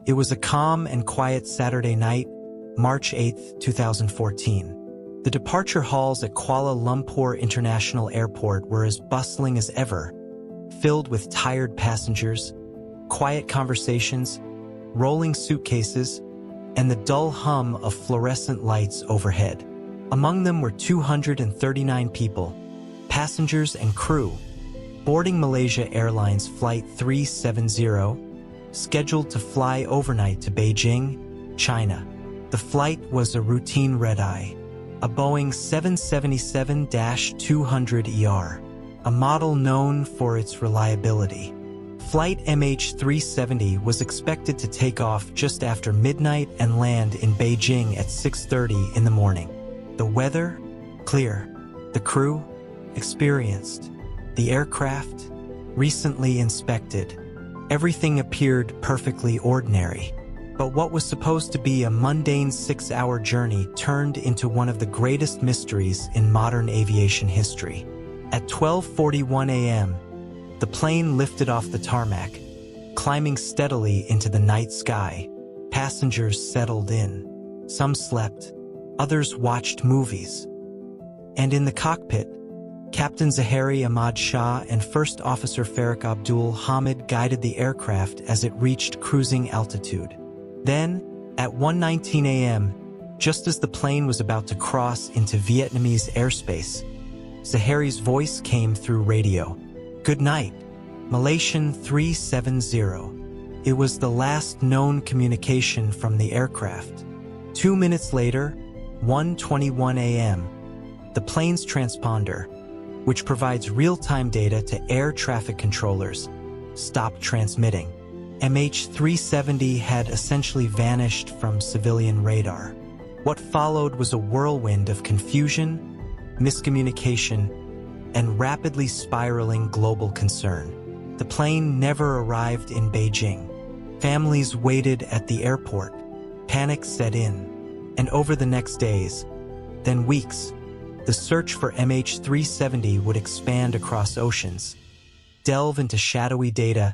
It was a calm and quiet Saturday night, March 8, 2014. The departure halls at Kuala Lumpur International Airport were as bustling as ever, filled with tired passengers, quiet conversations, rolling suitcases, and the dull hum of fluorescent lights overhead. Among them were 239 people, passengers and crew, boarding Malaysia Airlines Flight 370, scheduled to fly overnight to Beijing, China. The flight was a routine red-eye, a Boeing 777-200ER, a model known for its reliability. Flight MH370 was expected to take off just after midnight and land in Beijing at 6:30 in the morning. The weather? Clear. The crew? Experienced. The aircraft? Recently inspected. Everything appeared perfectly ordinary. But what was supposed to be a mundane 6-hour journey turned into one of the greatest mysteries in modern aviation history. At 12:41 a.m., the plane lifted off the tarmac, climbing steadily into the night sky. Passengers settled in. Some slept, others watched movies. And in the cockpit, Captain Zaharie Ahmad Shah and First Officer Farrokh Abdul Hamid guided the aircraft as it reached cruising altitude. Then, at 1:19 a.m., just as the plane was about to cross into Vietnamese airspace, Zaharie's voice came through radio. "Good night, Malaysian 370. It was the last known communication from the aircraft. 2 minutes later, 1:21 a.m., the plane's transponder, which provides real-time data to air traffic controllers, stopped transmitting. MH370 had essentially vanished from civilian radar. What followed was a whirlwind of confusion, miscommunication, and rapidly spiraling global concern. The plane never arrived in Beijing. Families waited at the airport. Panic set in. And over the next days, then weeks, the search for MH370 would expand across oceans, delve into shadowy data,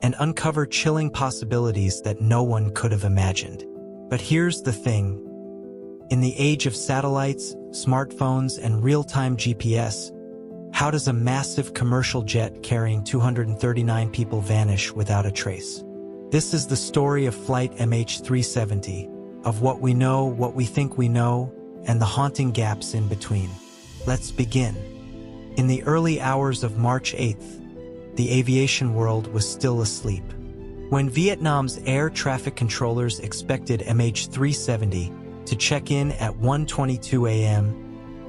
and uncover chilling possibilities that no one could have imagined. But here's the thing. In the age of satellites, smartphones, and real-time GPS, how does a massive commercial jet carrying 239 people vanish without a trace? This is the story of Flight MH370, of what we know, what we think we know, and the haunting gaps in between. Let's begin. In the early hours of March 8th, the aviation world was still asleep. When Vietnam's air traffic controllers expected MH370 to check in at 1:22 a.m.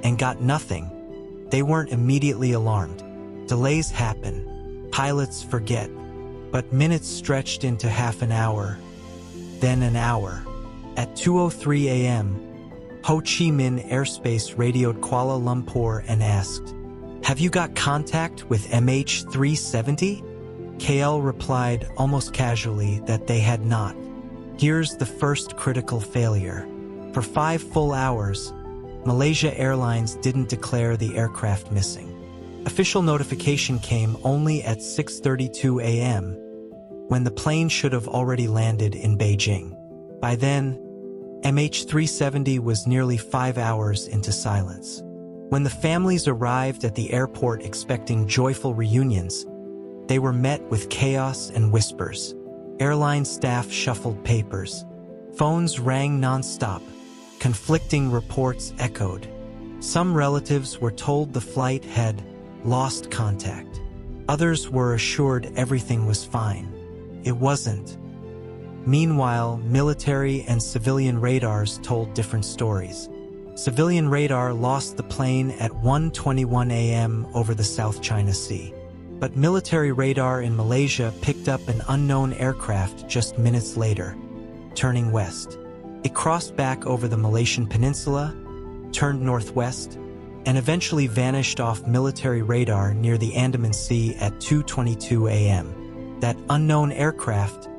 and got nothing, they weren't immediately alarmed. Delays happen, pilots forget, but minutes stretched into half an hour, then an hour. At 2:03 a.m., Ho Chi Minh Airspace radioed Kuala Lumpur and asked, "Have you got contact with MH370? KL replied almost casually that they had not. Here's the first critical failure. For 5 full hours, Malaysia Airlines didn't declare the aircraft missing. Official notification came only at 6:32 a.m., when the plane should have already landed in Beijing. By then, MH370 was nearly 5 hours into silence. When the families arrived at the airport expecting joyful reunions, they were met with chaos and whispers. Airline staff shuffled papers. Phones rang non-stop. Conflicting reports echoed. Some relatives were told the flight had lost contact. Others were assured everything was fine. It wasn't. Meanwhile, military and civilian radars told different stories. Civilian radar lost the plane at 1:21 a.m. over the South China Sea. But military radar in Malaysia picked up an unknown aircraft just minutes later, turning west. It crossed back over the Malaysian peninsula, turned northwest, and eventually vanished off military radar near the Andaman Sea at 2:22 a.m. That unknown aircraft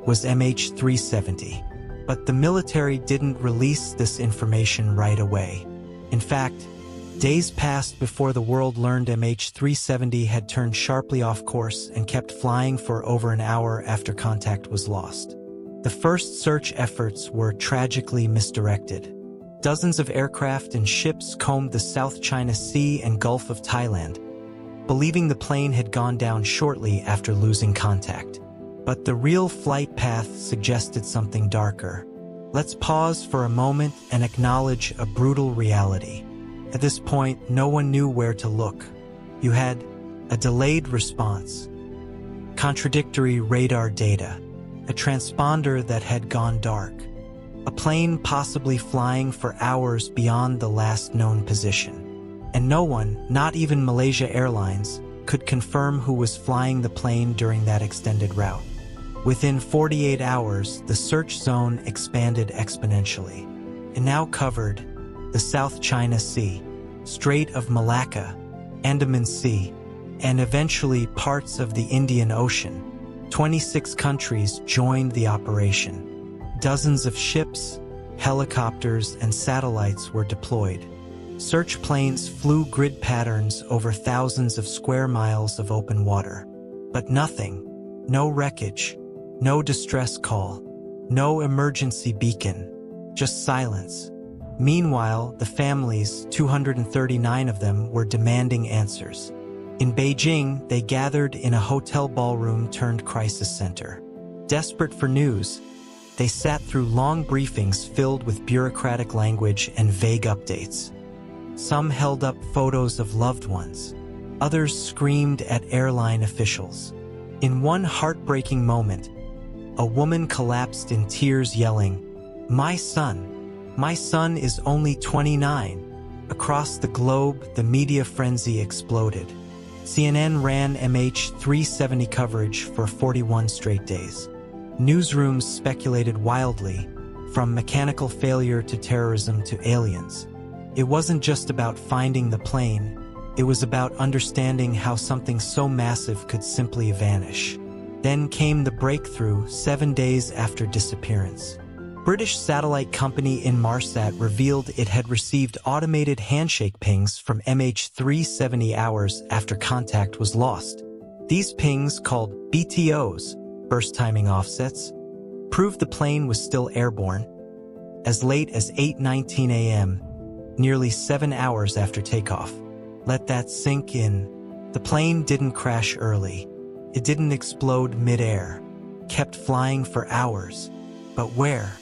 was MH370. But the military didn't release this information right away. In fact, days passed before the world learned MH370 had turned sharply off course and kept flying for over an hour after contact was lost. The first search efforts were tragically misdirected. Dozens of aircraft and ships combed the South China Sea and Gulf of Thailand, believing the plane had gone down shortly after losing contact. But the real flight path suggested something darker. Let's pause for a moment and acknowledge a brutal reality. At this point, no one knew where to look. You had a delayed response, contradictory radar data, a transponder that had gone dark, a plane possibly flying for hours beyond the last known position. And no one, not even Malaysia Airlines, could confirm who was flying the plane during that extended route. Within 48 hours, the search zone expanded exponentially. It now covered the South China Sea, Strait of Malacca, Andaman Sea, and eventually parts of the Indian Ocean. 26 countries joined the operation. Dozens of ships, helicopters, and satellites were deployed. Search planes flew grid patterns over thousands of square miles of open water. But nothing, no wreckage, no distress call, no emergency beacon, just silence. Meanwhile, the families, 239 of them, were demanding answers. In Beijing, they gathered in a hotel ballroom turned crisis center. Desperate for news, they sat through long briefings filled with bureaucratic language and vague updates. Some held up photos of loved ones. Others screamed at airline officials. In one heartbreaking moment, a woman collapsed in tears yelling, my son is only 29. Across the globe, the media frenzy exploded. CNN ran MH370 coverage for 41 straight days. Newsrooms speculated wildly, from mechanical failure to terrorism to aliens. It wasn't just about finding the plane, it was about understanding how something so massive could simply vanish. Then came the breakthrough 7 days after disappearance. British satellite company Inmarsat revealed it had received automated handshake pings from MH370 hours after contact was lost. These pings, called BTOs, burst timing offsets, proved the plane was still airborne. As late as 8:19 a.m., nearly 7 hours after takeoff. Let that sink in. The plane didn't crash early. It didn't explode mid-air. Kept flying for hours. But where?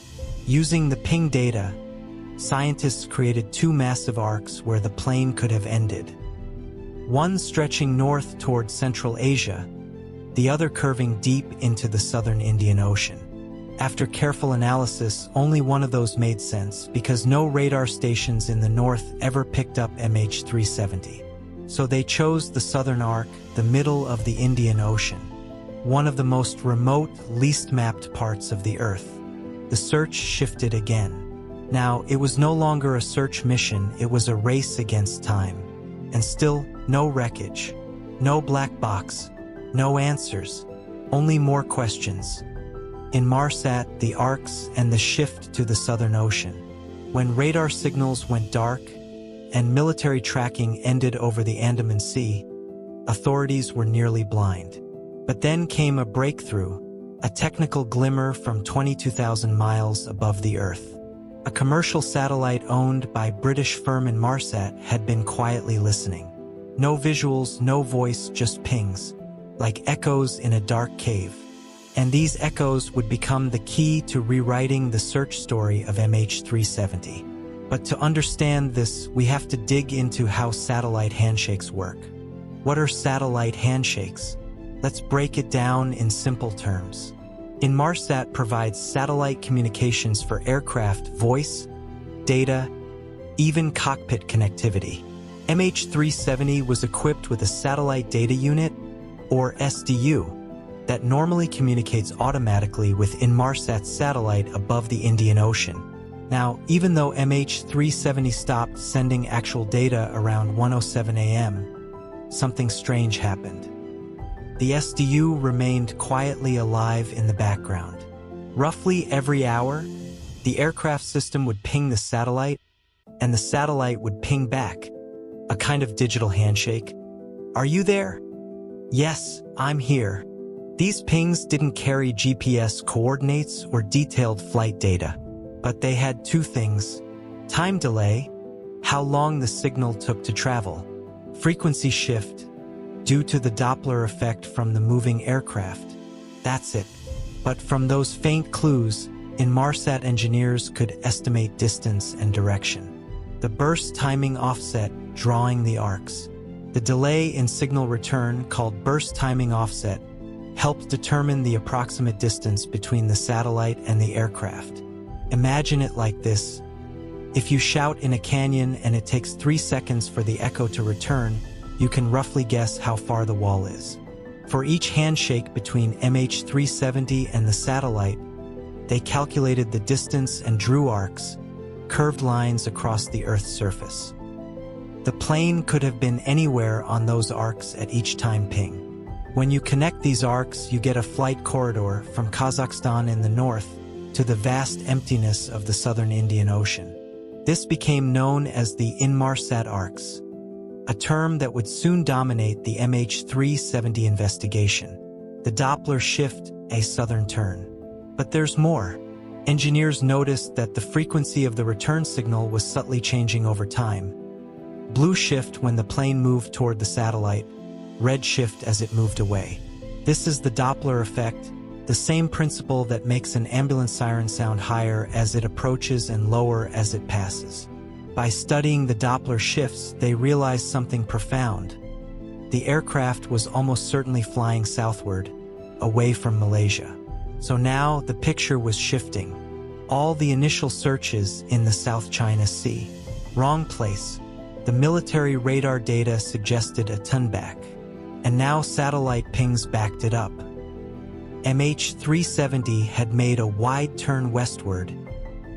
Using the ping data, scientists created 2 massive arcs where the plane could have ended. One stretching north toward Central Asia, the other curving deep into the southern Indian Ocean. After careful analysis, only one of those made sense because no radar stations in the north ever picked up MH370. So they chose the southern arc, the middle of the Indian Ocean, one of the most remote, least mapped parts of the Earth. The search shifted again. Now, it was no longer a search mission, it was a race against time. And still, no wreckage, no black box, no answers, only more questions. Inmarsat, the arcs, and the shift to the Southern Ocean. When radar signals went dark and military tracking ended over the Andaman Sea, authorities were nearly blind. But then came a breakthrough, a technical glimmer from 22,000 miles above the Earth. A commercial satellite owned by British firm Inmarsat had been quietly listening. No visuals, no voice, just pings, like echoes in a dark cave. And these echoes would become the key to rewriting the search story of MH370. But to understand this, we have to dig into how satellite handshakes work. What are satellite handshakes? Let's break it down in simple terms. Inmarsat provides satellite communications for aircraft voice, data, even cockpit connectivity. MH370 was equipped with a satellite data unit, or SDU, that normally communicates automatically with Inmarsat's satellite above the Indian Ocean. Now, even though MH370 stopped sending actual data around 1:07 a.m., something strange happened. The SDU remained quietly alive in the background. Roughly every hour, the aircraft system would ping the satellite, and the satellite would ping back, a kind of digital handshake. Are you there? Yes, I'm here. These pings didn't carry GPS coordinates or detailed flight data, but they had two things: time delay, how long the signal took to travel; frequency shift, due to the Doppler effect from the moving aircraft. That's it. But from those faint clues, Inmarsat engineers could estimate distance and direction. The burst timing offset drawing the arcs. The delay in signal return, called burst timing offset, helped determine the approximate distance between the satellite and the aircraft. Imagine it like this. If you shout in a canyon and it takes 3 seconds for the echo to return, you can roughly guess how far the wall is. For each handshake between MH370 and the satellite, they calculated the distance and drew arcs, curved lines across the Earth's surface. The plane could have been anywhere on those arcs at each time ping. When you connect these arcs, you get a flight corridor from Kazakhstan in the north to the vast emptiness of the southern Indian Ocean. This became known as the Inmarsat arcs, a term that would soon dominate the MH370 investigation. The Doppler shift, a southern turn. But there's more. Engineers noticed that the frequency of the return signal was subtly changing over time. Blue shift when the plane moved toward the satellite, red shift as it moved away. This is the Doppler effect, the same principle that makes an ambulance siren sound higher as it approaches and lower as it passes. By studying the Doppler shifts, they realized something profound. The aircraft was almost certainly flying southward, away from Malaysia. So now the picture was shifting. All the initial searches in the South China Sea. Wrong place. The military radar data suggested a ton back. And now satellite pings backed it up. MH370 had made a wide turn westward,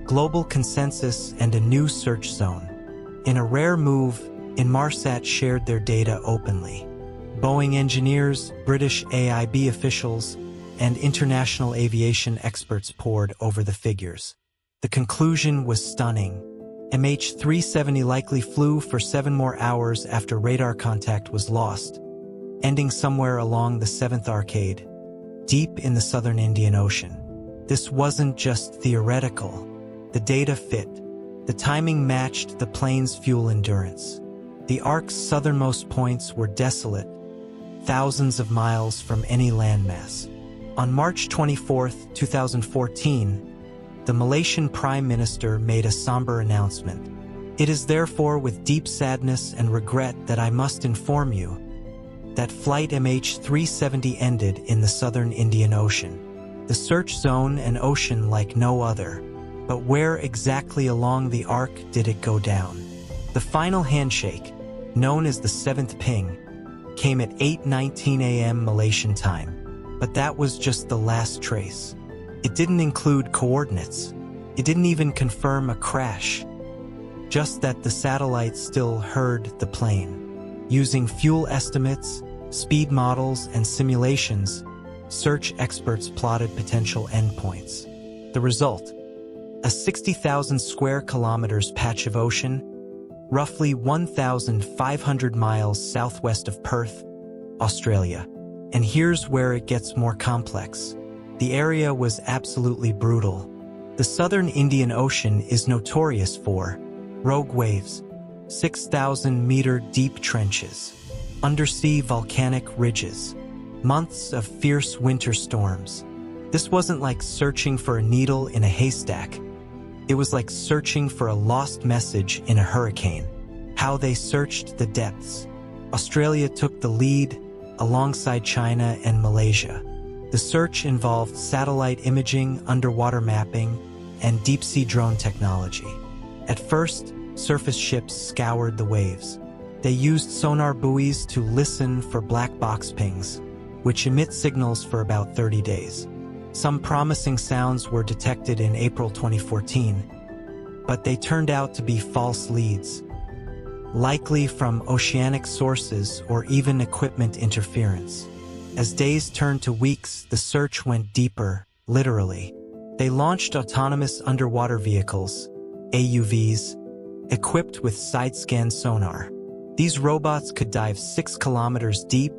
global consensus and a new search zone. In a rare move, Inmarsat shared their data openly. Boeing engineers, British AIB officials, and international aviation experts pored over the figures. The conclusion was stunning. MH370 likely flew for 7 more hours after radar contact was lost, ending somewhere along the 7th Arcade, deep in the southern Indian Ocean. This wasn't just theoretical. The data fit. The timing matched the plane's fuel endurance. The arc's southernmost points were desolate, thousands of miles from any landmass. On March 24, 2014, the Malaysian Prime Minister made a somber announcement. It is therefore with deep sadness and regret that I must inform you that Flight MH370 ended in the southern Indian Ocean. The search zone an ocean like no other. But where exactly along the arc did it go down? The final handshake, known as the 7th ping, came at 8:19 a.m. Malaysian time. But that was just the last trace. It didn't include coordinates. It didn't even confirm a crash. Just that the satellite still heard the plane. Using fuel estimates, speed models, and simulations, search experts plotted potential endpoints. The result: a 60,000 square kilometers patch of ocean, roughly 1,500 miles southwest of Perth, Australia. And here's where it gets more complex. The area was absolutely brutal. The southern Indian Ocean is notorious for rogue waves, 6,000-meter deep trenches, undersea volcanic ridges, months of fierce winter storms. This wasn't like searching for a needle in a haystack. It was like searching for a lost message in a hurricane. How they searched the depths. Australia took the lead, alongside China and Malaysia. The search involved satellite imaging, underwater mapping, and deep-sea drone technology. At first, surface ships scoured the waves. They used sonar buoys to listen for black box pings, which emit signals for about 30 days. Some promising sounds were detected in April 2014, but they turned out to be false leads, likely from oceanic sources or even equipment interference. As days turned to weeks, the search went deeper, literally. They launched autonomous underwater vehicles, AUVs, equipped with side-scan sonar. These robots could dive 6 kilometers deep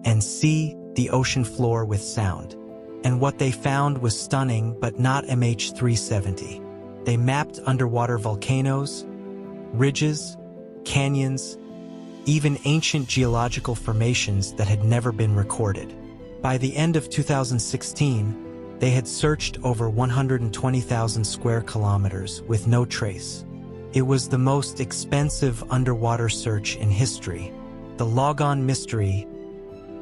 and see the ocean floor with sound. And what they found was stunning, but not MH370. They mapped underwater volcanoes, ridges, canyons, even ancient geological formations that had never been recorded. By the end of 2016, they had searched over 120,000 square kilometers with no trace. It was the most expensive underwater search in history. The log-on mystery: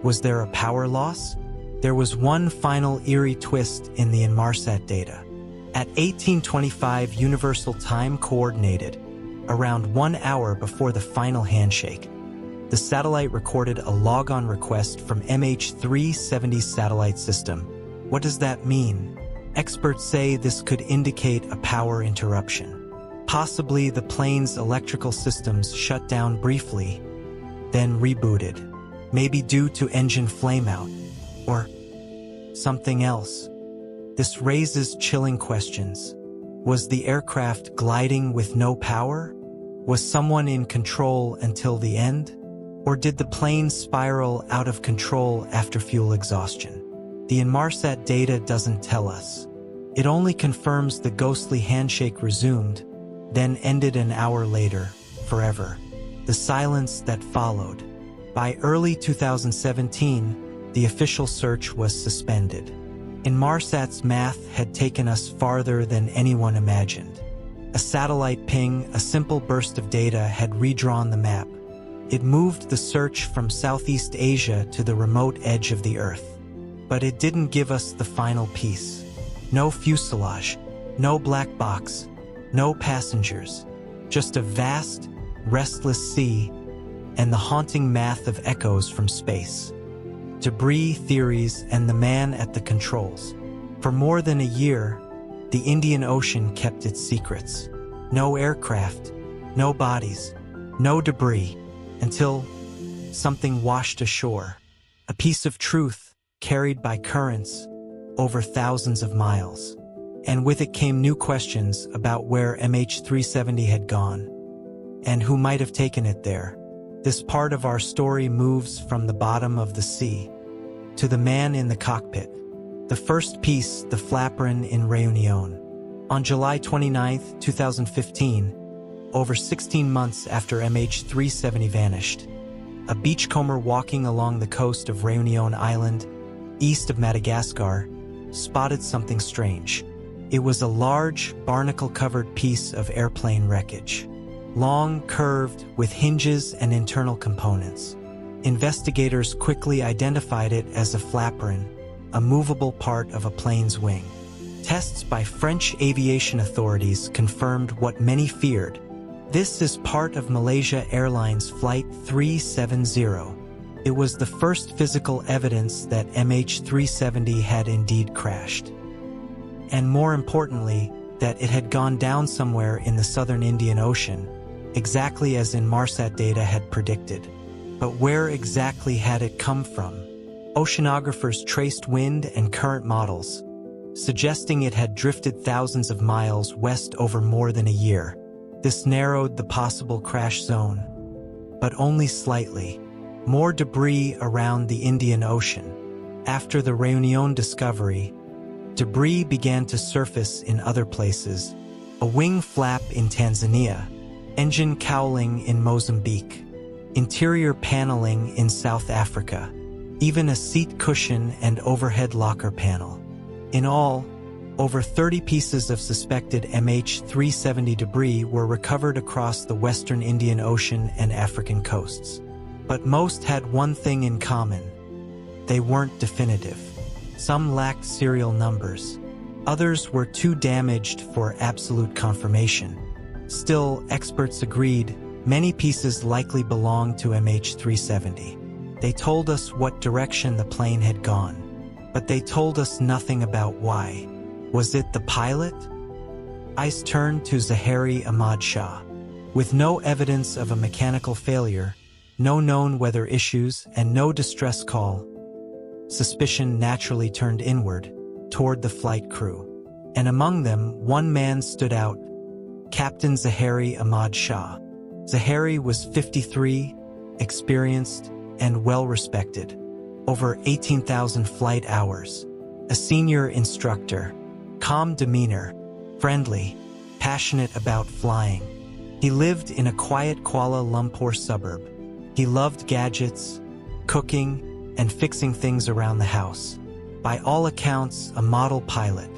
was there a power loss? There was one final eerie twist in the Inmarsat data. At 1825 Universal Time Coordinated, around 1 hour before the final handshake, the satellite recorded a log-on request from MH370's satellite system. What does that mean? Experts say this could indicate a power interruption. Possibly the plane's electrical systems shut down briefly, then rebooted, maybe due to engine flameout, or something else. This raises chilling questions. Was the aircraft gliding with no power? Was someone in control until the end? Or did the plane spiral out of control after fuel exhaustion? The Inmarsat data doesn't tell us. It only confirms the ghostly handshake resumed, then ended an hour later, forever. The silence that followed. By early 2017, the official search was suspended. Inmarsat's math had taken us farther than anyone imagined. A satellite ping, a simple burst of data, had redrawn the map. It moved the search from Southeast Asia to the remote edge of the Earth. But it didn't give us the final piece. No fuselage, no black box, no passengers, just a vast, restless sea and the haunting math of echoes from space. Debris, theories, and the man at the controls. For more than a year, the Indian Ocean kept its secrets. No aircraft, no bodies, no debris, until something washed ashore. A piece of truth carried by currents over thousands of miles. And with it came new questions about where MH370 had gone and who might have taken it there. This part of our story moves from the bottom of the sea to the man in the cockpit. The first piece, the flaperon in Réunion. On July 29, 2015, over 16 months after MH370 vanished, a beachcomber walking along the coast of Réunion Island, east of Madagascar, spotted something strange. It was a large, barnacle-covered piece of airplane wreckage. Long, curved, with hinges and internal components. Investigators quickly identified it as a flaperon, a movable part of a plane's wing. Tests by French aviation authorities confirmed what many feared. This is part of Malaysia Airlines Flight 370. It was the first physical evidence that MH370 had indeed crashed. And more importantly, that it had gone down somewhere in the southern Indian Ocean, exactly as Inmarsat data had predicted. But where exactly had it come from? Oceanographers traced wind and current models, suggesting it had drifted thousands of miles west over more than a year. This narrowed the possible crash zone, but only slightly. More debris around the Indian Ocean. After the Réunion discovery, debris began to surface in other places. A wing flap in Tanzania, engine cowling in Mozambique, interior paneling in South Africa, even a seat cushion and overhead locker panel. In all, over 30 pieces of suspected MH370 debris were recovered across the western Indian Ocean and African coasts. But most had one thing in common. They weren't definitive. Some lacked serial numbers. Others were too damaged for absolute confirmation. Still, experts agreed many pieces likely belonged to MH370. They told us what direction the plane had gone, but they told us nothing about why. Was it the pilot? Eyes turned to Zaharie Ahmad Shah. With no evidence of a mechanical failure, no known weather issues, and no distress call, suspicion naturally turned inward, toward the flight crew. And among them, one man stood out, Captain Zaharie Ahmad Shah. Zaharie was 53, experienced, and well-respected. over 18,000 flight hours. A senior instructor, calm demeanor, friendly, passionate about flying. He lived in a quiet Kuala Lumpur suburb. He loved gadgets, cooking, and fixing things around the house. By all accounts, a model pilot.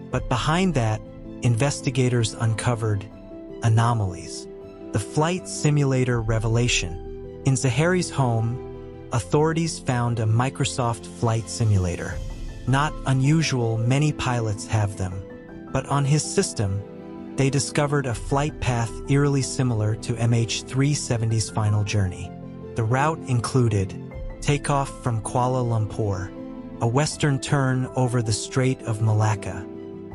But behind that, investigators uncovered anomalies. The flight simulator revelation. In Zaharie's home, authorities found a Microsoft flight simulator. Not unusual, many pilots have them. But on his system, they discovered a flight path eerily similar to MH370's final journey. The route included takeoff from Kuala Lumpur, a western turn over the Strait of Malacca,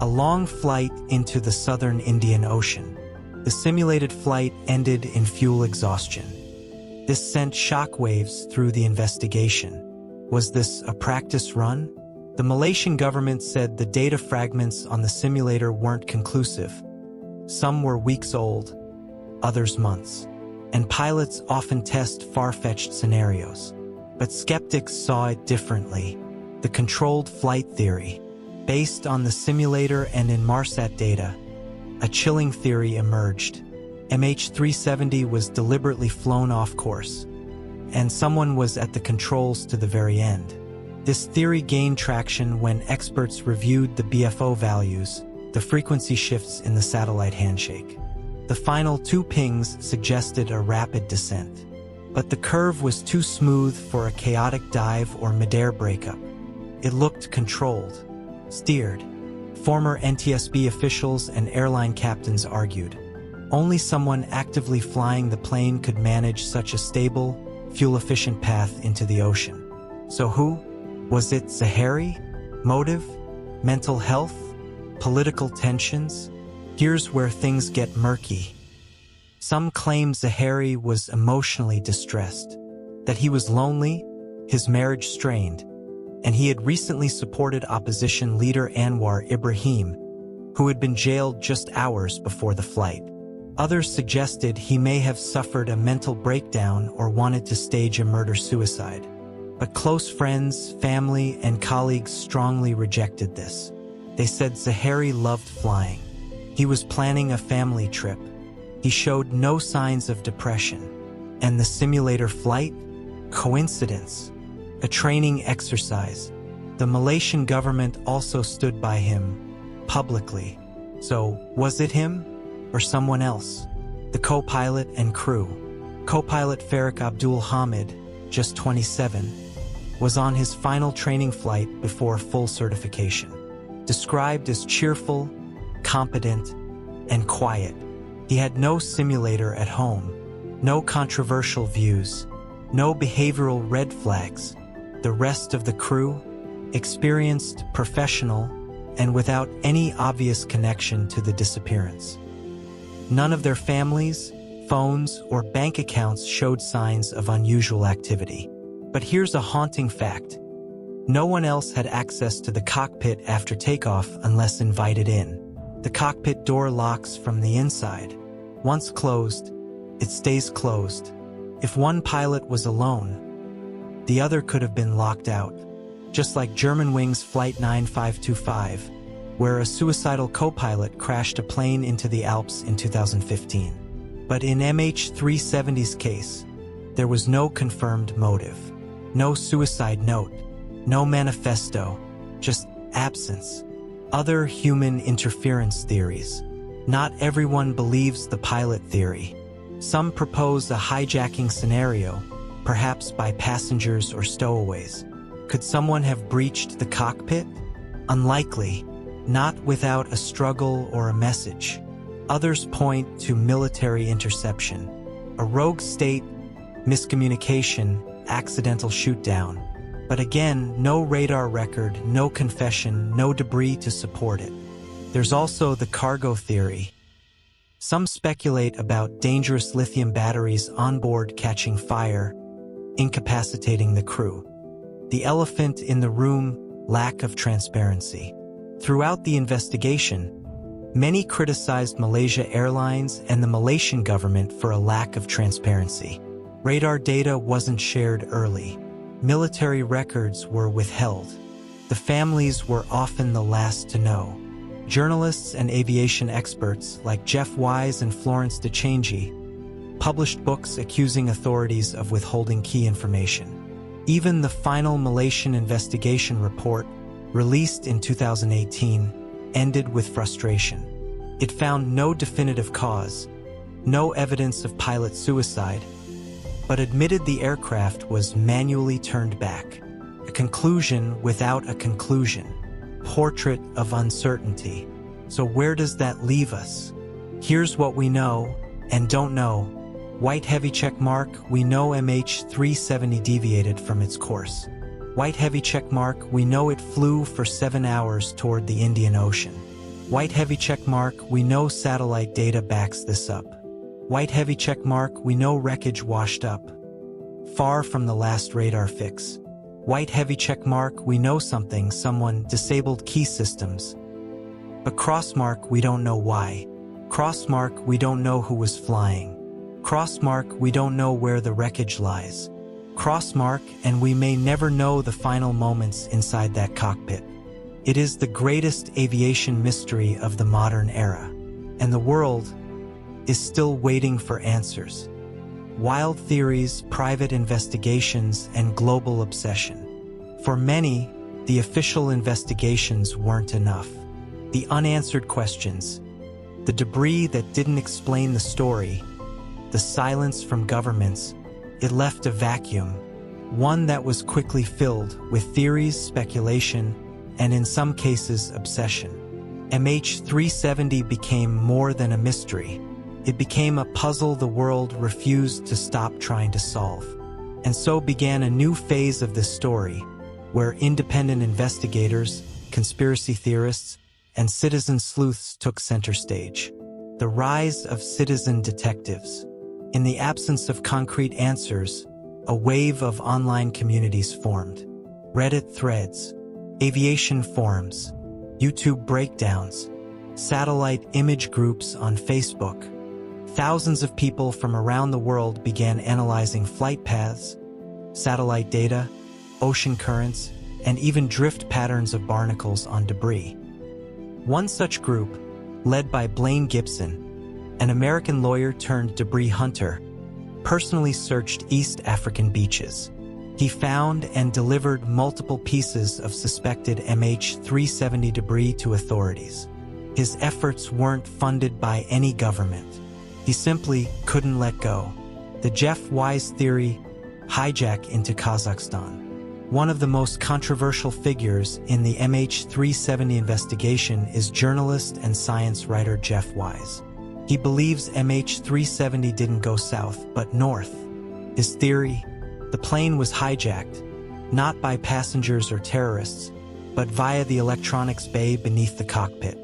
a long flight into the southern Indian Ocean. The simulated flight ended in fuel exhaustion. This sent shockwaves through the investigation. Was this a practice run? The Malaysian government said the data fragments on the simulator weren't conclusive. Some were weeks old, others months. And pilots often test far-fetched scenarios. But skeptics saw it differently. The controlled flight theory. Based on the simulator and Inmarsat data, a chilling theory emerged. MH370 was deliberately flown off course, and someone was at the controls to the very end. This theory gained traction when experts reviewed the BFO values, the frequency shifts in the satellite handshake. The final 2 pings suggested a rapid descent. But the curve was too smooth for a chaotic dive or midair breakup. It looked controlled, steered. Former NTSB officials and airline captains argued. Only someone actively flying the plane could manage such a stable, fuel-efficient path into the ocean. So who? Was it Zaharie? Motive? Mental health? Political tensions? Here's where things get murky. Some claim Zaharie was emotionally distressed, that he was lonely, his marriage strained, and he had recently supported opposition leader Anwar Ibrahim, who had been jailed just hours before the flight. Others suggested he may have suffered a mental breakdown or wanted to stage a murder-suicide. But close friends, family, and colleagues strongly rejected this. They said Zaharie loved flying. He was planning a family trip. He showed no signs of depression. And the simulator flight? Coincidence. A training exercise. The Malaysian government also stood by him, publicly. So, was it him? Or someone else? The co-pilot and crew. Co-pilot Farik Abdul Hamid, just 27, was on his final training flight before full certification. Described as cheerful, competent, and quiet. He had no simulator at home, no controversial views, no behavioral red flags. The rest of the crew, experienced, professional, and without any obvious connection to the disappearance. None of their families, phones, or bank accounts showed signs of unusual activity. But here's a haunting fact. No one else had access to the cockpit after takeoff unless invited in. The cockpit door locks from the inside. Once closed, it stays closed. If one pilot was alone, the other could have been locked out. Just like Germanwings Flight 9525, where a suicidal co-pilot crashed a plane into the Alps in 2015. But in MH370's case, there was no confirmed motive. No suicide note. No manifesto. Just absence. Other human interference theories. Not everyone believes the pilot theory. Some propose a hijacking scenario, perhaps by passengers or stowaways. Could someone have breached the cockpit? Unlikely, not without a struggle or a message. Others point to military interception, a rogue state, miscommunication, accidental shootdown. But again, no radar record, no confession, no debris to support it. There's also the cargo theory. Some speculate about dangerous lithium batteries on board catching fire, incapacitating the crew. The elephant in the room, lack of transparency. Throughout the investigation, many criticized Malaysia Airlines and the Malaysian government for a lack of transparency. Radar data wasn't shared early. Military records were withheld. The families were often the last to know. Journalists and aviation experts like Jeff Wise and Florence DeChangi published books accusing authorities of withholding key information. Even the final Malaysian investigation report, released in 2018, ended with frustration. It found no definitive cause, no evidence of pilot suicide, but admitted the aircraft was manually turned back. A conclusion without a conclusion. Portrait of uncertainty. So where does that leave us? Here's what we know and don't know. White heavy check mark, we know MH370 deviated from its course. White heavy check mark, we know it flew for 7 hours toward the Indian Ocean. White heavy check mark, we know satellite data backs this up. White heavy check mark, we know wreckage washed up, far from the last radar fix. White heavy check mark, we know someone disabled key systems. But cross mark, we don't know why. Cross mark, we don't know who was flying. Cross mark, we don't know where the wreckage lies. Cross mark, and we may never know the final moments inside that cockpit. It is the greatest aviation mystery of the modern era, and the world is still waiting for answers. Wild theories, private investigations, and global obsession. For many, the official investigations weren't enough. The unanswered questions, the debris that didn't explain the story, the silence from governments, it left a vacuum, one that was quickly filled with theories, speculation, and in some cases, obsession. MH370 became more than a mystery. It became a puzzle the world refused to stop trying to solve. And so began a new phase of this story, where independent investigators, conspiracy theorists, and citizen sleuths took center stage. The rise of citizen detectives. In the absence of concrete answers, a wave of online communities formed. Reddit threads, aviation forums, YouTube breakdowns, satellite image groups on Facebook. Thousands of people from around the world began analyzing flight paths, satellite data, ocean currents, and even drift patterns of barnacles on debris. One such group, led by Blaine Gibson, an American lawyer turned debris hunter, personally searched East African beaches. He found and delivered multiple pieces of suspected MH370 debris to authorities. His efforts weren't funded by any government. He simply couldn't let go. The Jeff Wise theory, hijack into Kazakhstan. One of the most controversial figures in the MH370 investigation is journalist and science writer Jeff Wise. He believes MH370 didn't go south, but north. His theory? The plane was hijacked, not by passengers or terrorists, but via the electronics bay beneath the cockpit.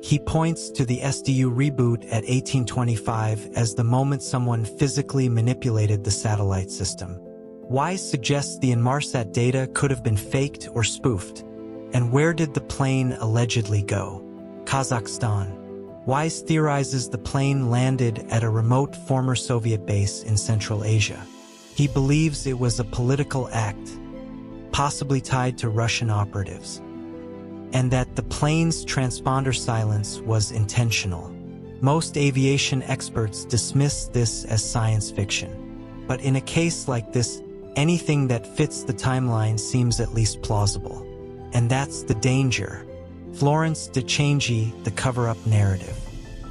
He points to the SDU reboot at 1825 as the moment someone physically manipulated the satellite system. Wise suggests the Inmarsat data could have been faked or spoofed. And where did the plane allegedly go? Kazakhstan. Wise theorizes the plane landed at a remote former Soviet base in Central Asia. He believes it was a political act, possibly tied to Russian operatives, and that the plane's transponder silence was intentional. Most aviation experts dismiss this as science fiction. But in a case like this, anything that fits the timeline seems at least plausible. And that's the danger. Florence DeChangi, the cover-up narrative.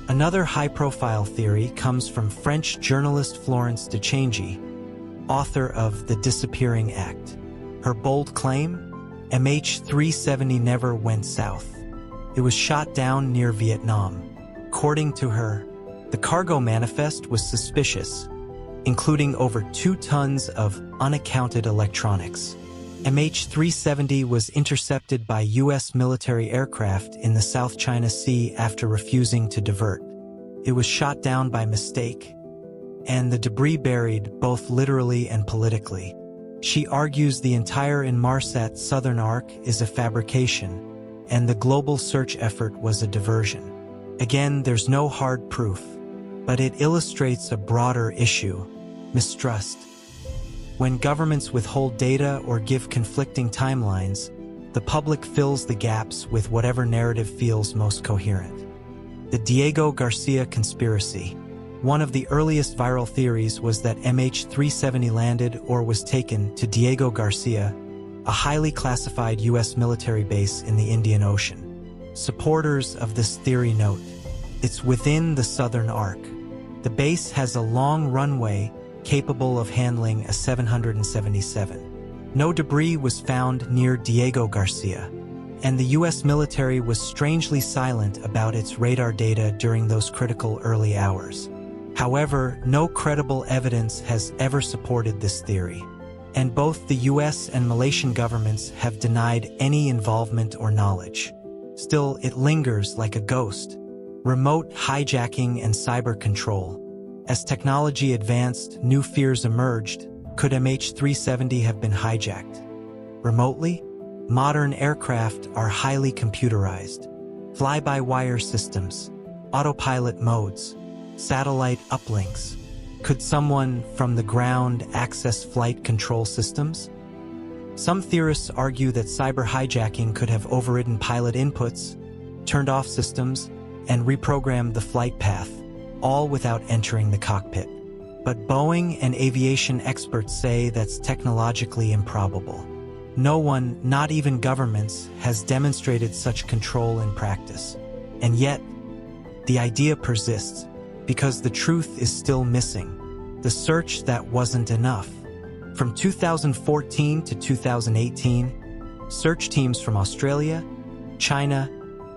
Another high-profile theory comes from French journalist Florence DeChangi, author of The Disappearing Act. Her bold claim? MH370 never went south. It was shot down near Vietnam. According to her, the cargo manifest was suspicious, including over 2 tons of unaccounted electronics. MH370 was intercepted by U.S. military aircraft in the South China Sea after refusing to divert. It was shot down by mistake, and the debris buried both literally and politically. She argues the entire Inmarsat southern arc is a fabrication, and the global search effort was a diversion. Again, there's no hard proof, but it illustrates a broader issue: mistrust. When governments withhold data or give conflicting timelines, the public fills the gaps with whatever narrative feels most coherent. The Diego Garcia conspiracy. One of the earliest viral theories was that MH370 landed or was taken to Diego Garcia, a highly classified U.S. military base in the Indian Ocean. Supporters of this theory note, it's within the southern arc. The base has a long runway capable of handling a 777. No debris was found near Diego Garcia, and the U.S. military was strangely silent about its radar data during those critical early hours. However, no credible evidence has ever supported this theory, and both the U.S. and Malaysian governments have denied any involvement or knowledge. Still, it lingers like a ghost. Remote hijacking and cyber control. As technology advanced, new fears emerged. Could MH370 have been hijacked remotely? Modern aircraft are highly computerized. Fly-by-wire systems, autopilot modes, satellite uplinks. Could someone from the ground access flight control systems? Some theorists argue that cyber hijacking could have overridden pilot inputs, turned off systems, and reprogrammed the flight path, all without entering the cockpit. But Boeing and aviation experts say that's technologically improbable. No one, not even governments, has demonstrated such control in practice. And yet, the idea persists, because the truth is still missing. The search that wasn't enough. From 2014 to 2018, search teams from Australia, China,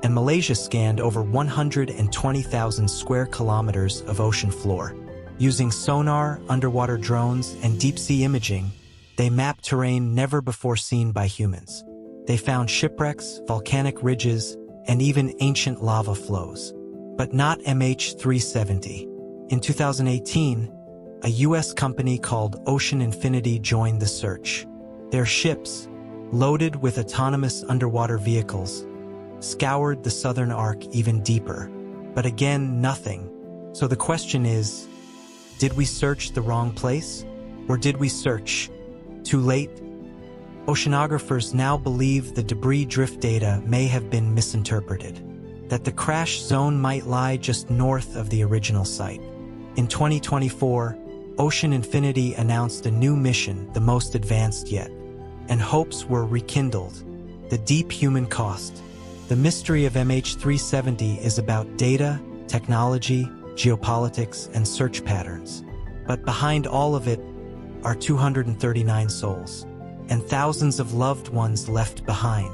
and Malaysia scanned over 120,000 square kilometers of ocean floor. Using sonar, underwater drones, and deep-sea imaging, they mapped terrain never before seen by humans. They found shipwrecks, volcanic ridges, and even ancient lava flows. But not MH370. In 2018, a U.S. company called Ocean Infinity joined the search. Their ships, loaded with autonomous underwater vehicles, scoured the southern arc even deeper. But again, nothing. So the question is, did we search the wrong place? Or did we search too late? Oceanographers now believe the debris drift data may have been misinterpreted, that the crash zone might lie just north of the original site. In 2024, Ocean Infinity announced a new mission, the most advanced yet, and hopes were rekindled. The deep human cost. The mystery of MH370 is about data, technology, geopolitics, and search patterns. But behind all of it are 239 souls, and thousands of loved ones left behind.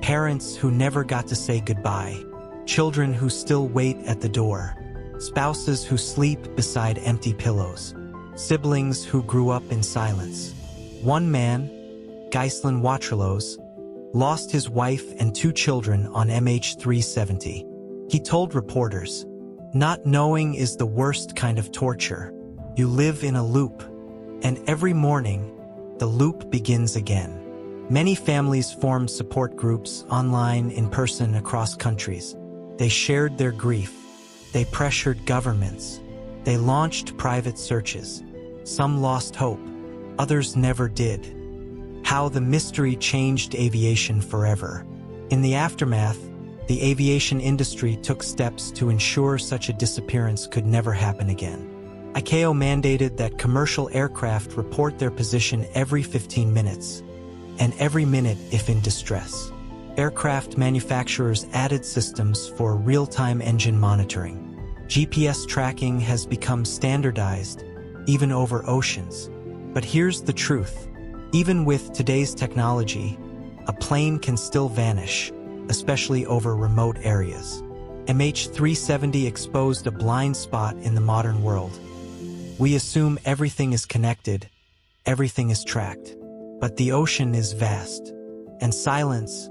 Parents who never got to say goodbye, children who still wait at the door, spouses who sleep beside empty pillows, siblings who grew up in silence. One man, Ghislain Waterloos, lost his wife and 2 children on MH370. He told reporters, "Not knowing is the worst kind of torture. You live in a loop, and every morning, the loop begins again." Many families formed support groups online, in person, across countries. They shared their grief. They pressured governments. They launched private searches. Some lost hope. Others never did. How the mystery changed aviation forever. In the aftermath, the aviation industry took steps to ensure such a disappearance could never happen again. ICAO mandated that commercial aircraft report their position every 15 minutes, and every minute if in distress. Aircraft manufacturers added systems for real-time engine monitoring. GPS tracking has become standardized, even over oceans. But here's the truth. Even with today's technology, a plane can still vanish, especially over remote areas. MH370 exposed a blind spot in the modern world. We assume everything is connected, everything is tracked. But the ocean is vast, and silence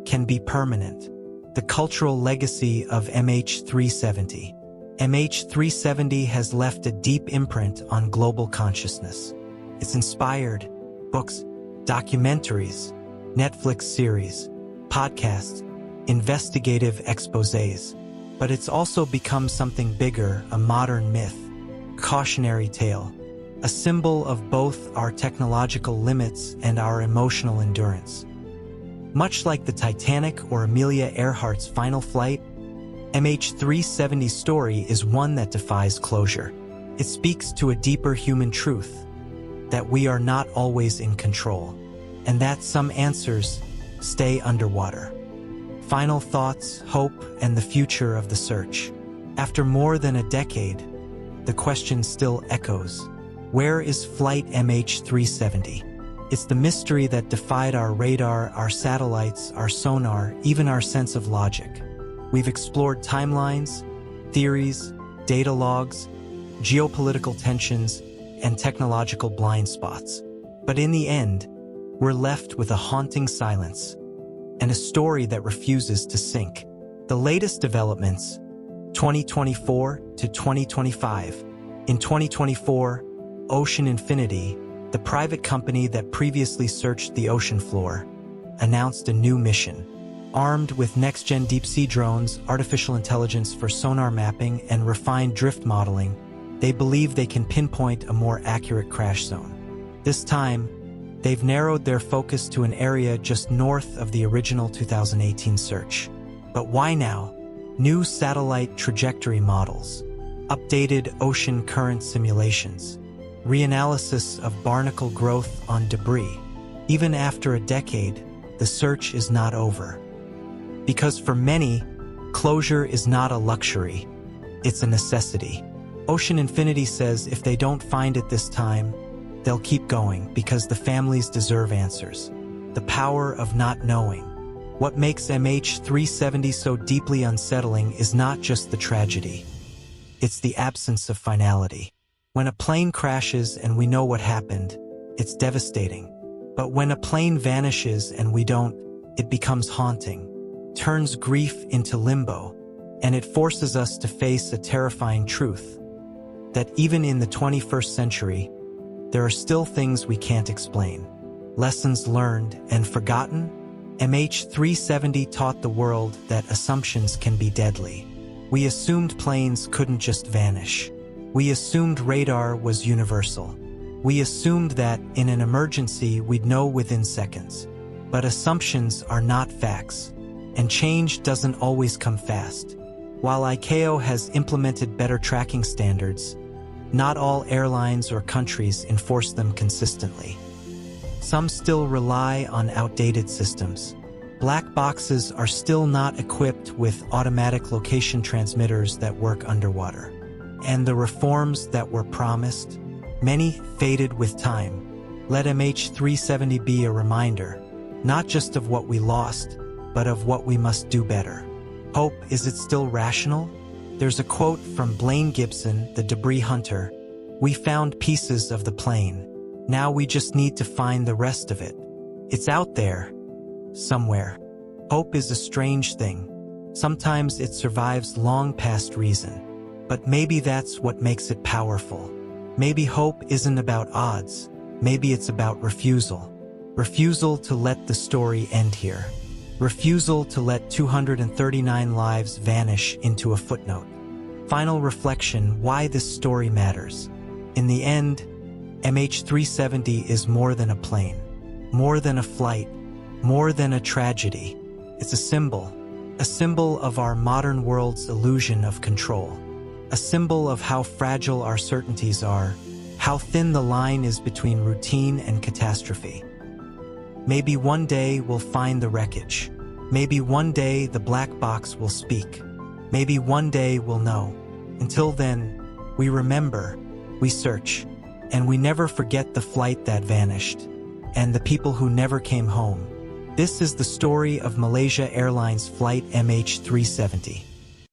can be permanent. The cultural legacy of MH370. MH370 has left a deep imprint on global consciousness. It's inspired books, documentaries, Netflix series, podcasts, investigative exposés. But it's also become something bigger, a modern myth, cautionary tale. a symbol of both our technological limits and our emotional endurance. Much like the Titanic or Amelia Earhart's final flight, MH370's story is one that defies closure. It speaks to a deeper human truth, that we are not always in control, and that some answers stay underwater. Final thoughts, hope, and the future of the search. After more than a decade, the question still echoes. Where is Flight MH370? It's the mystery that defied our radar, our satellites, our sonar, even our sense of logic. We've explored timelines, theories, data logs, geopolitical tensions, and technological blind spots. But in the end, we're left with a haunting silence and a story that refuses to sink. The latest developments, 2024 to 2025. In 2024, Ocean Infinity, the private company that previously searched the ocean floor, announced a new mission. Armed with next-gen deep-sea drones, artificial intelligence for sonar mapping, and refined drift modeling, they believe they can pinpoint a more accurate crash zone. This time, they've narrowed their focus to an area just north of the original 2018 search. But why now? New satellite trajectory models, updated ocean current simulations, reanalysis of barnacle growth on debris. Even after a decade, the search is not over. Because for many, closure is not a luxury, it's a necessity. Ocean Infinity says if they don't find it this time, they'll keep going because the families deserve answers. The power of not knowing. What makes MH370 so deeply unsettling is not just the tragedy. It's the absence of finality. When a plane crashes and we know what happened, it's devastating. But when a plane vanishes and we don't, it becomes haunting, turns grief into limbo, and it forces us to face a terrifying truth, that even in the 21st century, there are still things we can't explain. Lessons learned and forgotten? MH370 taught the world that assumptions can be deadly. We assumed planes couldn't just vanish. We assumed radar was universal. We assumed that in an emergency we'd know within seconds. But assumptions are not facts, and change doesn't always come fast. While ICAO has implemented better tracking standards, not all airlines or countries enforce them consistently. Some still rely on outdated systems. Black boxes are still not equipped with automatic location transmitters that work underwater. And the reforms that were promised, many faded with time. Let MH370 be a reminder, not just of what we lost, but of what we must do better. Hope, is it still rational? There's a quote from Blaine Gibson, the debris hunter. "We found pieces of the plane. Now we just need to find the rest of it. It's out there, somewhere." Hope is a strange thing. Sometimes it survives long past reason. But maybe that's what makes it powerful. Maybe hope isn't about odds. Maybe it's about refusal. Refusal to let the story end here. Refusal to let 239 lives vanish into a footnote. Final reflection: why this story matters. In the end, MH370 is more than a plane, more than a flight, more than a tragedy. It's a symbol of our modern world's illusion of control, a symbol of how fragile our certainties are, how thin the line is between routine and catastrophe. Maybe one day we'll find the wreckage. Maybe one day the black box will speak. Maybe one day we'll know. Until then, we remember, we search, and we never forget the flight that vanished, and the people who never came home. This is the story of Malaysia Airlines Flight MH370.